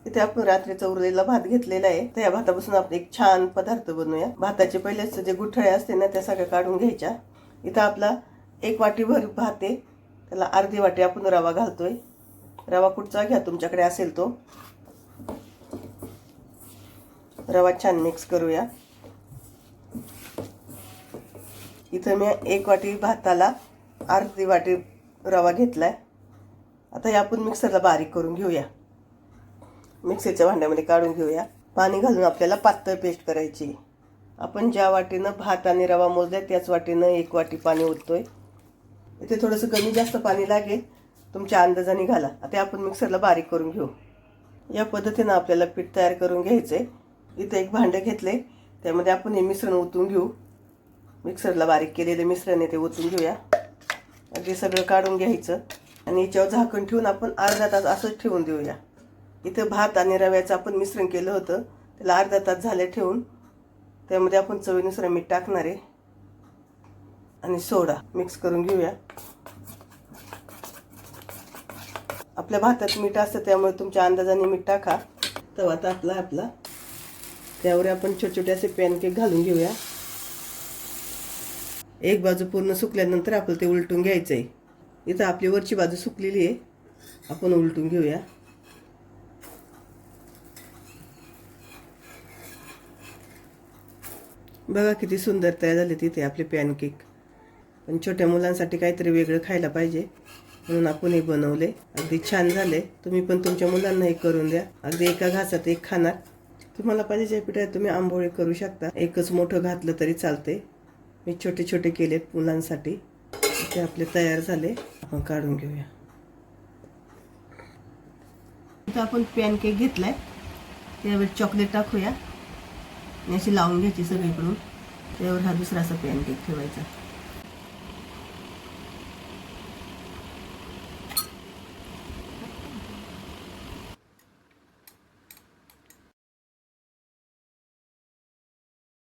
इथे आपण रात्रीचा उरलेला भात घेतलेला आहे. तर या भातापासून आपण एक छान पदार्थ बनवूया. भाताचे पहिलेच जे गुठळे असते ना त्या सगळ्या काढून घ्यायच्या. इथं आपला 1 वाटीभर भात आहे, त्याला अर्धी वाटी आपण रवा घालतोय. रवा कुठचा घ्या तुमच्याकडे असेल तो. रवा छान मिक्स करूया. इथं मी 1 वाटी भाताला अर्धी वाटी रवा घेतलाय. आता हे आपण मिक्सरला बारीक करून घेऊया. मिक्सरच्या भांड्यामध्ये काढून घेऊया. पाणी घालून आपल्याला पातळ पेस्ट करायची. आपण ज्या वाटीनं भात आणि रवा मोजलाय त्याच वाटीनं 1 वाटी पाणी ओततोय. इथे थोडंसं कमी जास्त पाणी लागेल, तुमच्या अंदाजाने घाला. आता आपण मिक्सरला बारीक करून घेऊ. या पद्धतीनं आपल्याला पीठ तयार करून घ्यायचंय. इथे एक भांडं घेतले, त्यामध्ये आपण हे मिश्रण ओतून घेऊ. मिक्सरला बारीक केलेले मिश्रण आहे ते ओतून घेऊया. अगदी सगळं काढून घ्यायचं आणि याच्यावर झाकण ठेवून आपण अर्धा तास असंच ठेवून देऊया. इथं भात आणि रव्याचं आपण मिश्रण केलं होतं, त्याला अर्धा तास झाले ठेवून. त्यामध्ये आपण चवीनुसार मीठ टाकणार आहे आणि सोडा मिक्स करून घेऊया. आपल्या भातात मीठ असतं त्यामुळे तुमच्या अंदाजाने मीठ टाका. तवा तापला आपला, त्यावर आपण छोटे छोटे असे पॅनकेक घालून घेऊया. एक बाजू पूर्ण सुकल्यानंतर आपल्याला ते उलटून घ्यायचं आहे. इथं आपली वरची बाजू सुकलेली आहे, आपण उलटून घेऊया. बघा किती सुंदर तयार झाले तिथे आपले पॅनकेक. पण छोट्या मुलांसाठी काहीतरी वेगळं खायला पाहिजे म्हणून आपण हे बनवले. अगदी छान झाले. तुम्ही पण तुमच्या मुलांना हे करून द्या. अगदी एका घासात एक खाणार. तुम्हाला पाहिजे ज्या पिठात तुम्ही आंबोळे करू शकता. एकच मोठं घातलं तरी चालते. मी छोटे छोटे केलेत मुलांसाठी. ते आपले तयार झाले, आपण काढून घेऊया. इथं आपण पॅनकेक घेतलाय, त्यावर चॉकलेट टाकूया. अशी लावून घ्यायची सगळीकडून. त्यावर हा दुसरा असा पॅनकेक ठेवायचा.